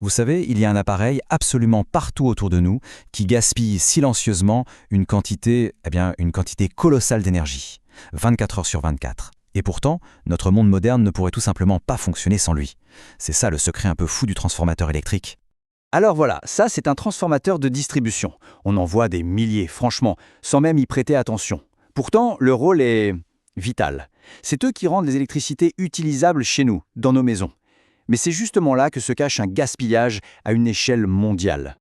Vous savez, il y a un appareil absolument partout autour de nous qui gaspille silencieusement une quantité colossale d'énergie, 24 heures sur 24. Et pourtant, notre monde moderne ne pourrait tout simplement pas fonctionner sans lui. C'est ça le secret un peu fou du transformateur électrique. Alors voilà, ça c'est un transformateur de distribution. On en voit des milliers, franchement, sans même y prêter attention. Pourtant, le rôle est vital. C'est eux qui rendent les électricités utilisables chez nous, dans nos maisons. Mais c'est justement là que se cache un gaspillage à une échelle mondiale.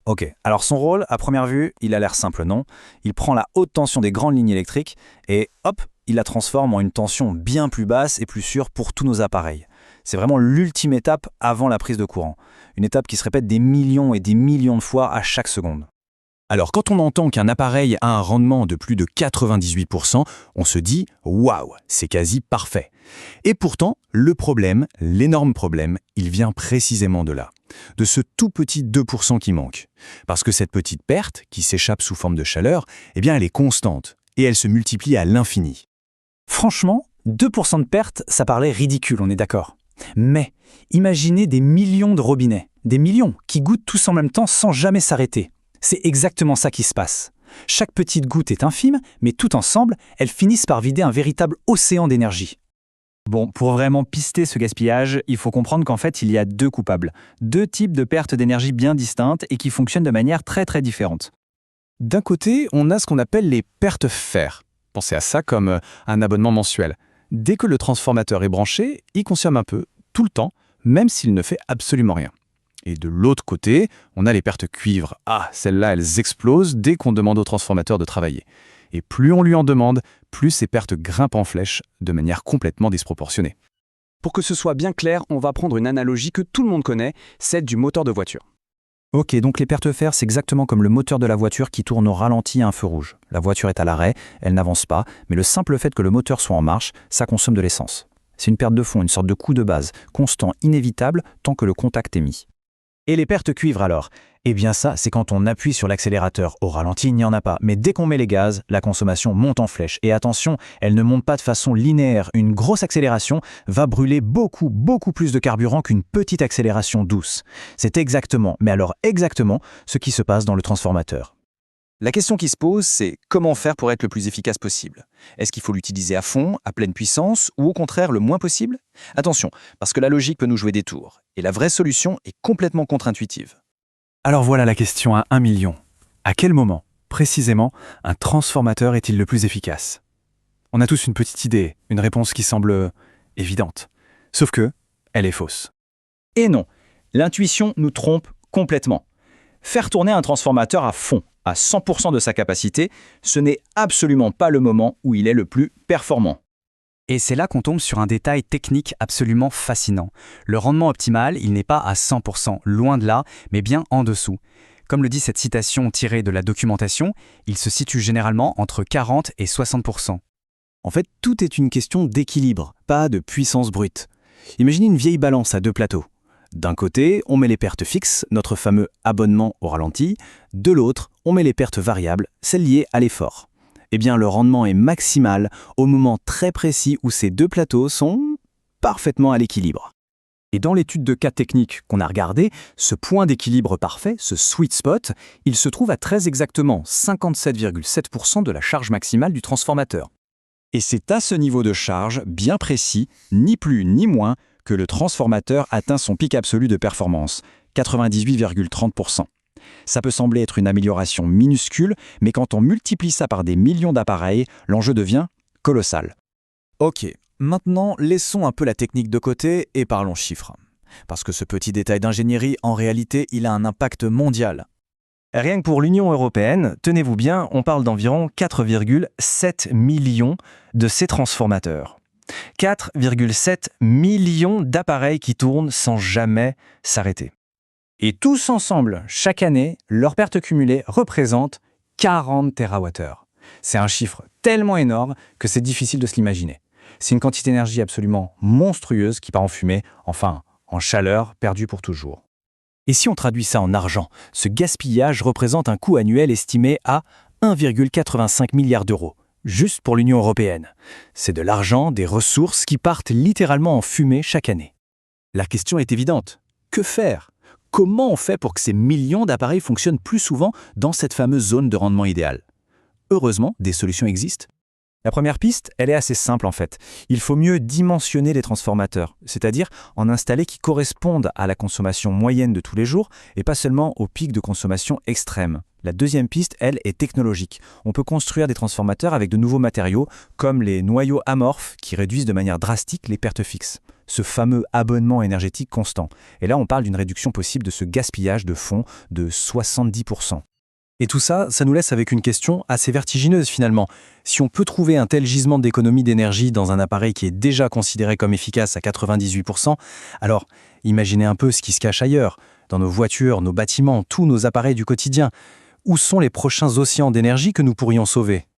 Ok, alors son rôle, à première vue, il a l'air simple, non? Il prend la haute tension des grandes lignes électriques et hop, il la transforme en une tension bien plus basse et plus sûre pour tous nos appareils. C'est vraiment l'ultime étape avant la prise de courant. Une étape qui se répète des millions et des millions de fois à chaque seconde. Alors quand on entend qu'un appareil a un rendement de plus de 98%, on se dit « Waouh, c'est quasi parfait ». Et pourtant, le problème, l'énorme problème, il vient précisément de là, de ce tout petit 2% qui manque. Parce que cette petite perte, qui s'échappe sous forme de chaleur, elle est constante et elle se multiplie à l'infini. Franchement, 2% de perte, ça paraît ridicule, on est d'accord. Mais imaginez des millions de robinets, des millions qui goûtent tous en même temps sans jamais s'arrêter. C'est exactement ça qui se passe. Chaque petite goutte est infime, mais tout ensemble, elles finissent par vider un véritable océan d'énergie. Bon, pour vraiment pister ce gaspillage, il faut comprendre qu'en fait, il y a deux coupables. Deux types de pertes d'énergie bien distinctes et qui fonctionnent de manière très très différente. D'un côté, on a ce qu'on appelle les pertes fer. Pensez à ça comme un abonnement mensuel. Dès que le transformateur est branché, il consomme un peu, tout le temps, même s'il ne fait absolument rien. Et de l'autre côté, on a les pertes cuivre. Ah, celles-là, elles explosent dès qu'on demande au transformateur de travailler. Et plus on lui en demande, plus ces pertes grimpent en flèche de manière complètement disproportionnée. Pour que ce soit bien clair, on va prendre une analogie que tout le monde connaît, celle du moteur de voiture. Ok, donc les pertes fer, c'est exactement comme le moteur de la voiture qui tourne au ralenti à un feu rouge. La voiture est à l'arrêt, elle n'avance pas, mais le simple fait que le moteur soit en marche, ça consomme de l'essence. C'est une perte de fond, une sorte de coup de base, constant, inévitable, tant que le contact est mis. Et les pertes cuivre alors? Eh bien ça, c'est quand on appuie sur l'accélérateur. Au ralenti, il n'y en a pas. Mais dès qu'on met les gaz, la consommation monte en flèche. Et attention, elle ne monte pas de façon linéaire. Une grosse accélération va brûler beaucoup plus de carburant qu'une petite accélération douce. C'est exactement, mais alors exactement, ce qui se passe dans le transformateur. La question qui se pose, c'est comment faire pour être le plus efficace possible? Est-ce qu'il faut l'utiliser à fond, à pleine puissance, ou au contraire le moins possible? Attention, parce que la logique peut nous jouer des tours, et la vraie solution est complètement contre-intuitive. Alors voilà la question à 1 million. À quel moment, précisément, un transformateur est-il le plus efficace? On a tous une petite idée, une réponse qui semble évidente. Sauf que, elle est fausse. Et non, l'intuition nous trompe complètement. Faire tourner un transformateur à fond, à 100% de sa capacité, ce n'est absolument pas le moment où il est le plus performant. Et c'est là qu'on tombe sur un détail technique absolument fascinant. Le rendement optimal, il n'est pas à 100%, loin de là, mais bien en dessous. Comme le dit cette citation tirée de la documentation, il se situe généralement entre 40 et 60%. En fait, tout est une question d'équilibre, pas de puissance brute. Imaginez une vieille balance à deux plateaux. D'un côté, on met les pertes fixes, notre fameux abonnement au ralenti. De l'autre, on met les pertes variables, celles liées à l'effort. Eh bien, le rendement est maximal au moment très précis où ces deux plateaux sont parfaitement à l'équilibre. Et dans l'étude de cas technique qu'on a regardée, ce point d'équilibre parfait, ce sweet spot, il se trouve à très exactement 57,7% de la charge maximale du transformateur. Et c'est à ce niveau de charge bien précis, ni plus ni moins, que le transformateur atteint son pic absolu de performance, 98,30%. Ça peut sembler être une amélioration minuscule, mais quand on multiplie ça par des millions d'appareils, l'enjeu devient colossal. Ok, maintenant laissons un peu la technique de côté et parlons chiffres. Parce que ce petit détail d'ingénierie, en réalité, il a un impact mondial. Rien que pour l'Union européenne, tenez-vous bien, on parle d'environ 4,7 millions de ces transformateurs. 4,7 millions d'appareils qui tournent sans jamais s'arrêter. Et tous ensemble, chaque année, leur perte cumulée représente 40 TWh. C'est un chiffre tellement énorme que c'est difficile de se l'imaginer. C'est une quantité d'énergie absolument monstrueuse qui part en fumée, enfin en chaleur perdue pour toujours. Et si on traduit ça en argent, ce gaspillage représente un coût annuel estimé à 1,85 milliard d'euros. Juste pour l'Union européenne. C'est de l'argent, des ressources qui partent littéralement en fumée chaque année. La question est évidente. Que faire? Comment on fait pour que ces millions d'appareils fonctionnent plus souvent dans cette fameuse zone de rendement idéal? Heureusement, des solutions existent. La première piste, elle est assez simple en fait. Il faut mieux dimensionner les transformateurs, c'est-à-dire en installer qui correspondent à la consommation moyenne de tous les jours et pas seulement aux pics de consommation extrêmes. La deuxième piste, elle, est technologique. On peut construire des transformateurs avec de nouveaux matériaux, comme les noyaux amorphes qui réduisent de manière drastique les pertes fixes. Ce fameux abonnement énergétique constant. Et là, on parle d'une réduction possible de ce gaspillage de fonds de 70%. Et tout ça, ça nous laisse avec une question assez vertigineuse finalement. Si on peut trouver un tel gisement d'économie d'énergie dans un appareil qui est déjà considéré comme efficace à 98%, alors imaginez un peu ce qui se cache ailleurs, dans nos voitures, nos bâtiments, tous nos appareils du quotidien. Où sont les prochains océans d'énergie que nous pourrions sauver ?